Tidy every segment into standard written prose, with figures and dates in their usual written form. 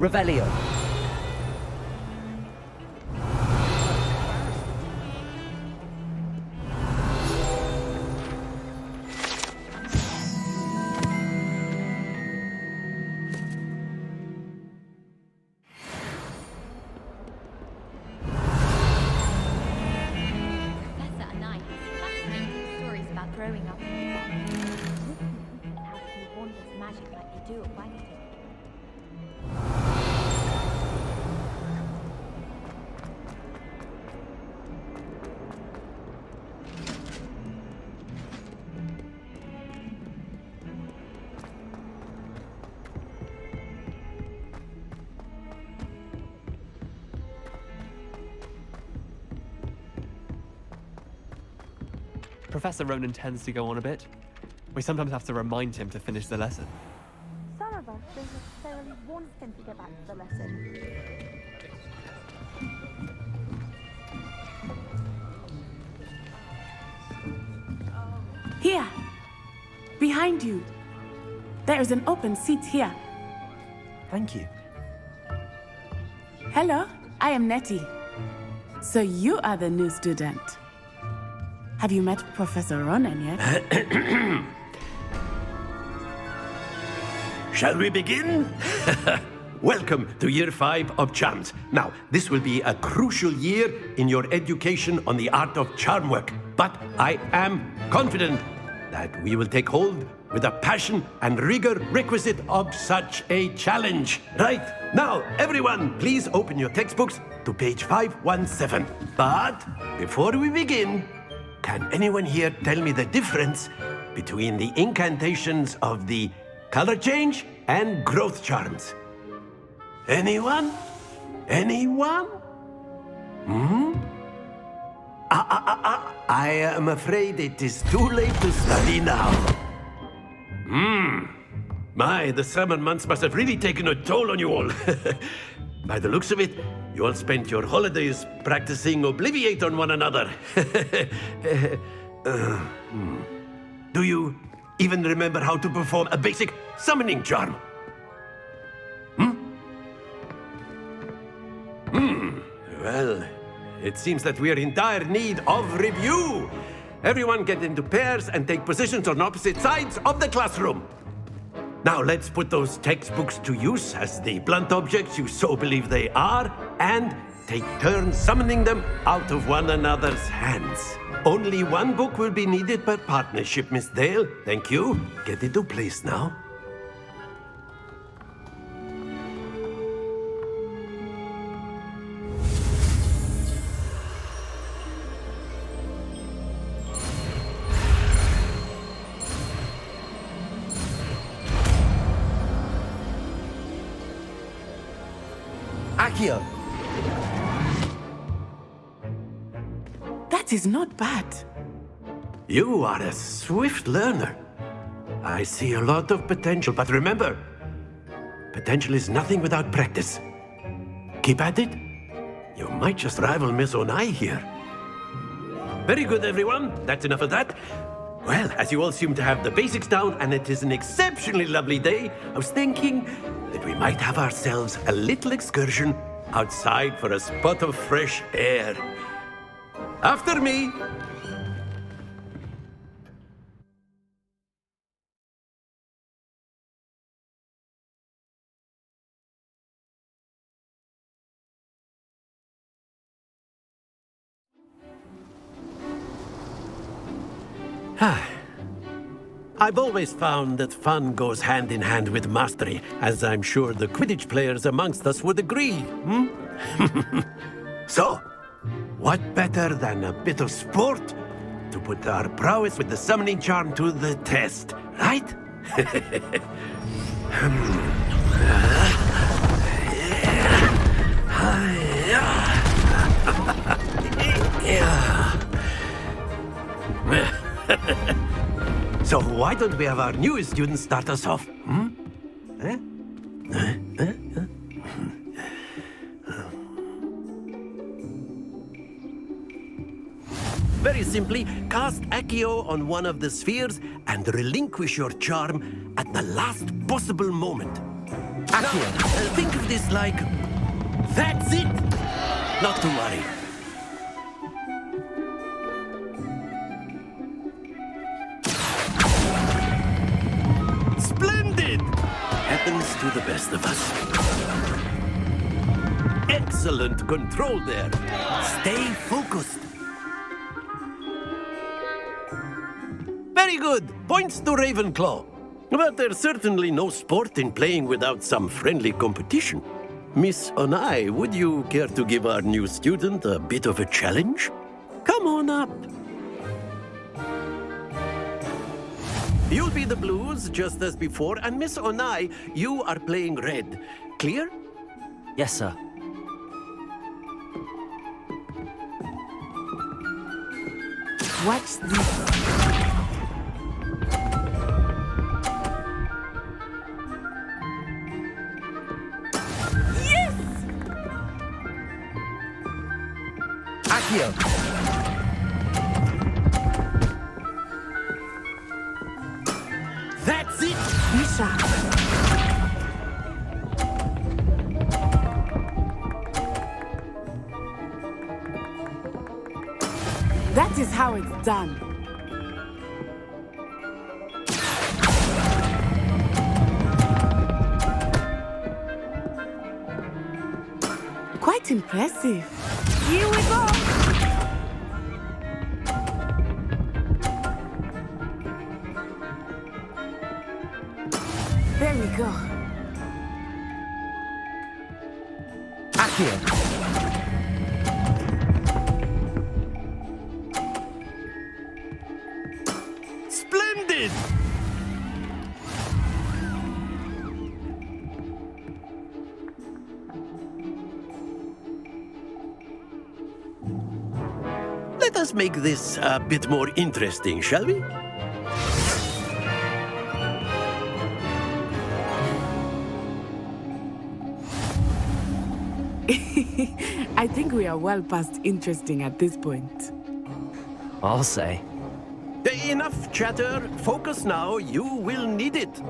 Revelio. Growing up and how he wanders magic like they do at Waggington. Professor Ronan tends to go on a bit. We sometimes have to remind him to finish the lesson. Some of us don't necessarily want him to get back to the lesson. Here! Behind you! There is an open seat here. Thank you. Hello, I am Nettie. So you are the new student. Have you met Professor Ronan yet? Shall we begin? Welcome to Year 5 of Charms. Now, this will be a crucial year in your education on the art of charm work. But I am confident that we will take hold with the passion and rigor requisite of such a challenge. Right, now, everyone, please open your textbooks to page 517. But before we begin, can anyone here tell me the difference between the incantations of the color change and growth charms? Anyone? Anyone? I am afraid it is too late to study now. My, the summer months must have really taken a toll on you all. By the looks of it, you all spent your holidays practicing Obliviate on one another. Do you even remember how to perform a basic summoning charm? Well, it seems that we are in dire need of review. Everyone get into pairs and take positions on opposite sides of the classroom. Now let's put those textbooks to use as the blunt objects you so believe they are, and take turns summoning them out of one another's hands. Only one book will be needed per partnership, Miss Dale. Thank you. Get into place now. Accio. That is not bad. You are a swift learner. I see a lot of potential, but remember, potential is nothing without practice. Keep at it. You might just rival Miss Onai here. Very good, everyone. That's enough of that. Well, as you all seem to have the basics down, and it is an exceptionally lovely day, I was thinking that we might have ourselves a little excursion outside for a spot of fresh air. After me. I've always found that fun goes hand in hand with mastery, as I'm sure the Quidditch players amongst us would agree. So, what better than a bit of sport to put our prowess with the summoning charm to the test, right? So why don't we have our newest student start us off? Eh? Very simply, cast Accio on one of the spheres and relinquish your charm at the last possible moment. Accio. Now, think of this like... That's it! Not to worry. Splendid! Happens to the best of us. Excellent control there. Stay focused. Very good. Points to Ravenclaw. But there's certainly no sport in playing without some friendly competition. Miss Onai, would you care to give our new student a bit of a challenge? Come on up. You'll be the blues, just as before, and Miss Onai, you are playing red. Clear? Yes, sir. Watch this. Accio. That's it! Misha. That is how it's done. Quite impressive. Here we go. There we go. Accio. Splendid! Let us make this a bit more interesting, shall we? I think we are well past interesting at this point. I'll say. Enough chatter. Focus now. You will need it.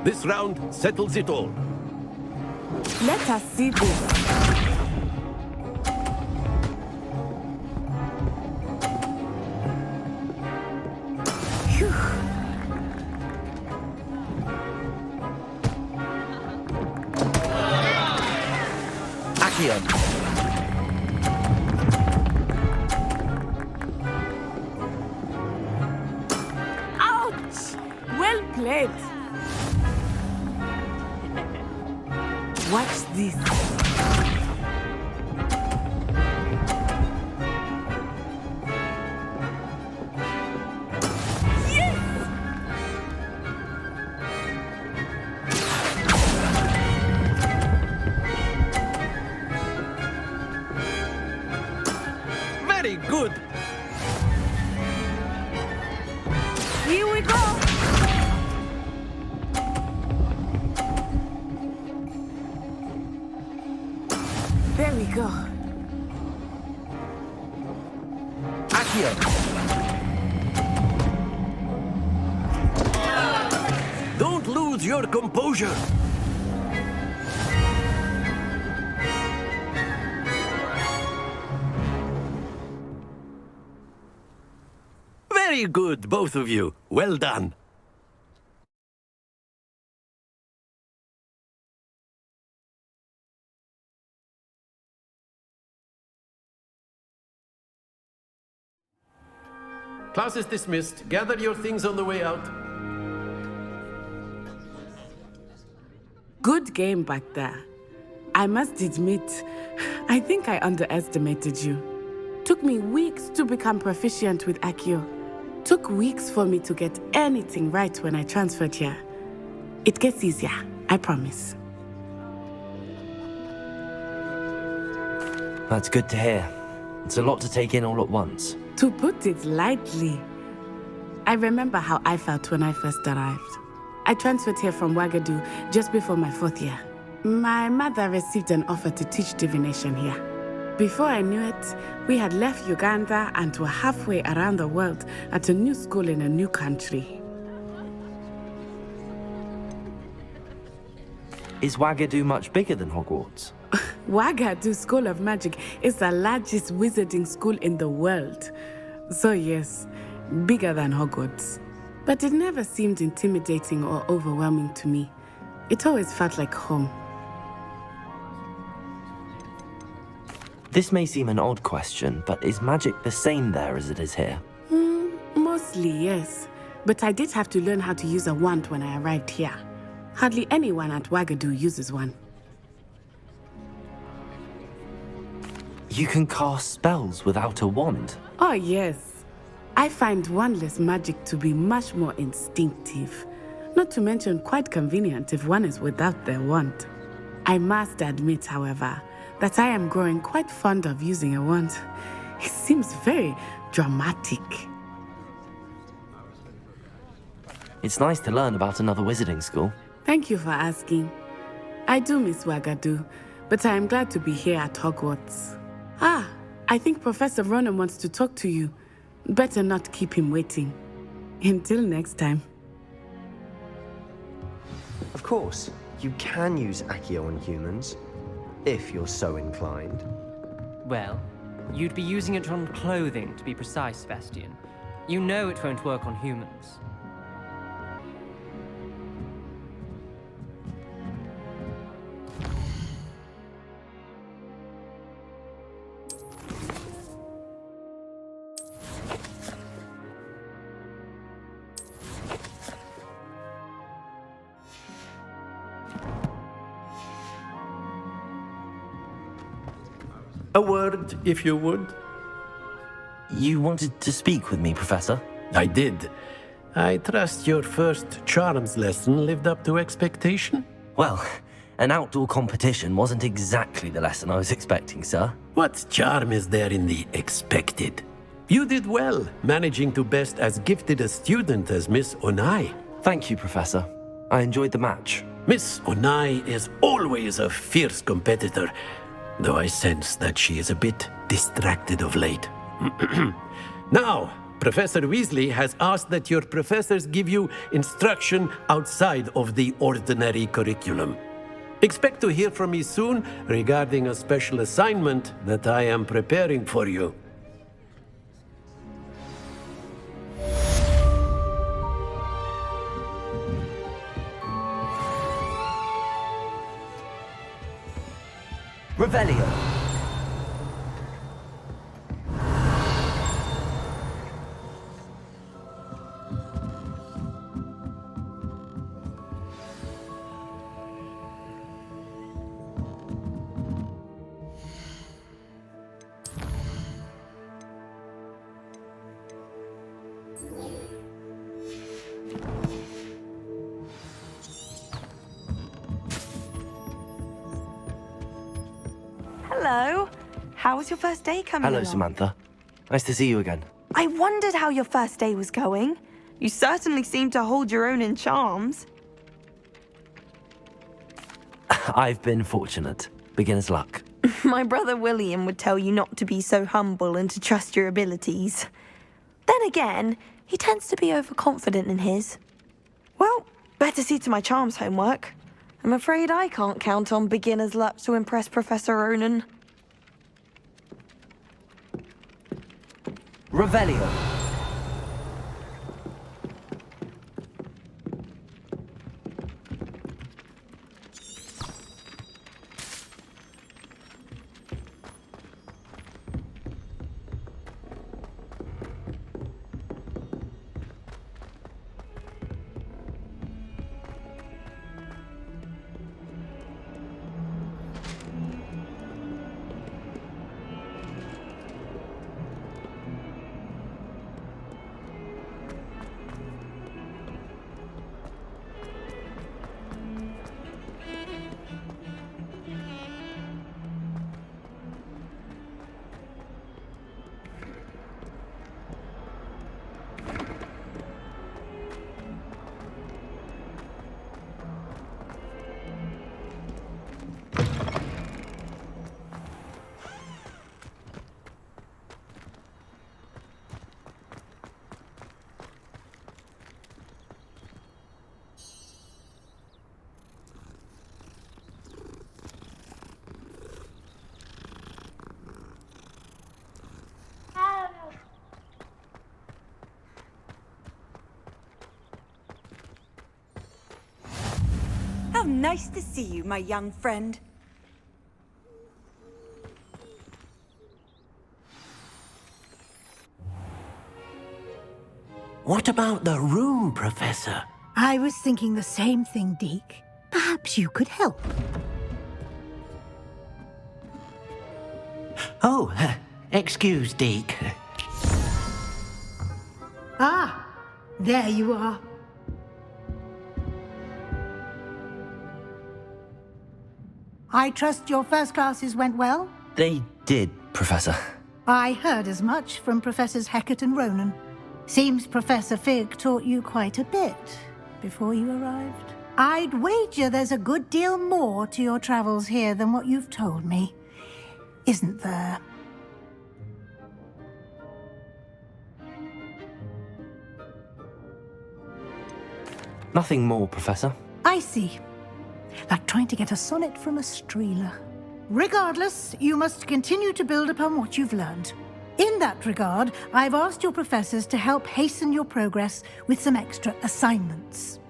This round settles it all. Let us see this. Phew. Accio. Ouch! Well played. Watch this. Very good. Here we go. There we go. Accio. Don't lose your composure. Very good, both of you. Well done. Class is dismissed. Gather your things on the way out. Good game back there. I must admit, I think I underestimated you. Took me weeks to become proficient with Accio. took weeks for me to get anything right when I transferred here. It gets easier, I promise. That's good to hear. It's a lot to take in all at once. To put it lightly, I remember how I felt when I first arrived. I transferred here from Ouagadougou just before my 4th year. My mother received an offer to teach divination here. Before I knew it, we had left Uganda and were halfway around the world at a new school in a new country. Is Ouagadougou much bigger than Hogwarts? Ouagadougou School of Magic is the largest wizarding school in the world. So yes, bigger than Hogwarts. But it never seemed intimidating or overwhelming to me. It always felt like home. This may seem an odd question, but is magic the same there as it is here? Mostly, yes. But I did have to learn how to use a wand when I arrived here. Hardly anyone at Ouagadougou uses one. You can cast spells without a wand? Oh, yes. I find wandless magic to be much more instinctive. Not to mention quite convenient if one is without their wand. I must admit, however, that I am growing quite fond of using a wand. It seems very dramatic. It's nice to learn about another wizarding school. Thank you for asking. I do miss Ouagadougou, but I am glad to be here at Hogwarts. I think Professor Ronan wants to talk to you. Better not keep him waiting. Until next time. Of course, you can use Accio on humans, if you're so inclined. Well, you'd be using it on clothing, to be precise, Sebastian. You know it won't work on humans. A word, if you would. You wanted to speak with me, Professor? I did. I trust your first charms lesson lived up to expectation? Well, an outdoor competition wasn't exactly the lesson I was expecting, sir. What charm is there in the expected? You did well, managing to best as gifted a student as Miss Onai. Thank you, Professor. I enjoyed the match. Miss Onai is always a fierce competitor, though I sense that she is a bit distracted of late. Now, Professor Weasley has asked that your professors give you instruction outside of the ordinary curriculum. Expect to hear from me soon regarding a special assignment that I am preparing for you. Revelio. Hello. How was your first day coming Hello, along? Samantha. Nice to see you again. I wondered how your first day was going. You certainly seem to hold your own in charms. I've been fortunate. Beginner's luck. My brother William would tell you not to be so humble and to trust your abilities. Then again, he tends to be overconfident in his. Well, better see to my charms homework. I'm afraid I can't count on beginner's luck to impress Professor Ronan. Revelio. nice to see you, my young friend. What about the room, Professor? I was thinking the same thing, Deke. Perhaps you could help. Oh, excuse, Deke. Ah, there you are. I trust your first classes went well? They did, Professor. I heard as much from Professors Hecat and Ronan. Seems Professor Fig taught you quite a bit before you arrived. I'd wager there's a good deal more to your travels here than what you've told me, isn't there? Nothing more, Professor. I see. Like trying to get a sonnet from a streeler. Regardless, you must continue to build upon what you've learned. In that regard, I've asked your professors to help hasten your progress with some extra assignments.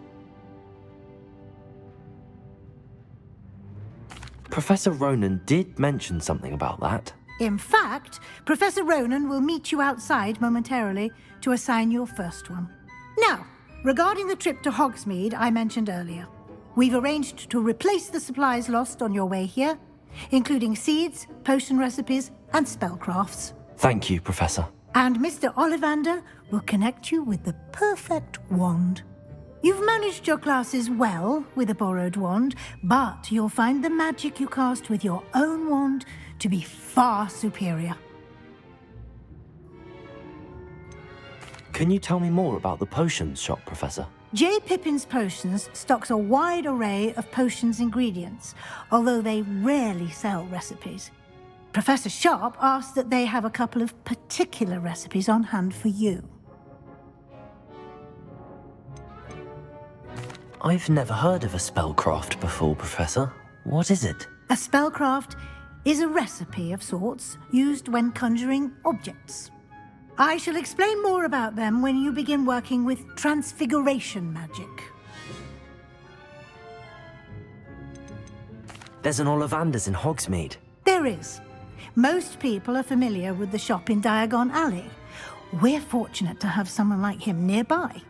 Professor Ronan did mention something about that. In fact, Professor Ronan will meet you outside momentarily to assign your first one. Now, regarding the trip to Hogsmeade I mentioned earlier, we've arranged to replace the supplies lost on your way here, including seeds, potion recipes, and spellcrafts. Thank you, Professor. And Mr. Ollivander will connect you with the perfect wand. You've managed your classes well with a borrowed wand, but you'll find the magic you cast with your own wand to be far superior. Can you tell me more about the potions shop, Professor? J. Pippin's Potions stocks a wide array of potions ingredients, although they rarely sell recipes. Professor Sharp asked that they have a couple of particular recipes on hand for you. I've never heard of a spellcraft before, Professor. What is it? A spellcraft is a recipe of sorts used when conjuring objects. I shall explain more about them when you begin working with transfiguration magic. There's an Ollivander's in Hogsmeade. There is. Most people are familiar with the shop in Diagon Alley. We're fortunate to have someone like him nearby.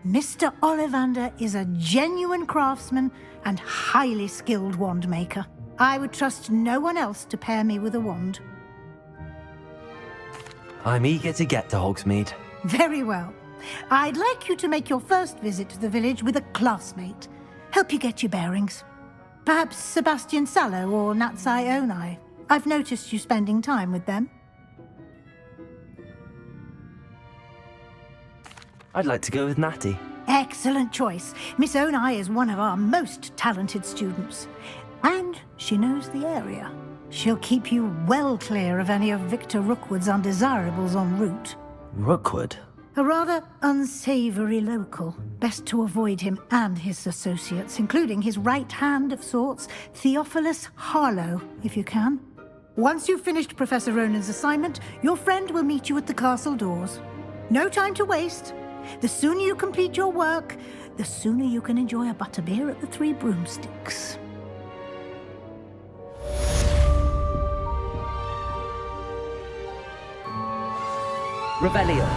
Mr. Ollivander is a genuine craftsman and highly skilled wand maker. I would trust no one else to pair me with a wand. I'm eager to get to Hogsmeade. Very well. I'd like you to make your first visit to the village with a classmate. Help you get your bearings. Perhaps Sebastian Sallow or Natsai Onai. I've noticed you spending time with them. I'd like to go with Natty. Excellent choice. Miss Onai is one of our most talented students. And she knows the area. She'll keep you well clear of any of Victor Rookwood's undesirables en route. Rookwood? A rather unsavory local. Best to avoid him and his associates, including his right hand of sorts, Theophilus Harlow, if you can. Once you've finished Professor Ronan's assignment, your friend will meet you at the castle doors. No time to waste. The sooner you complete your work, the sooner you can enjoy a butterbeer at the Three Broomsticks. Revelio.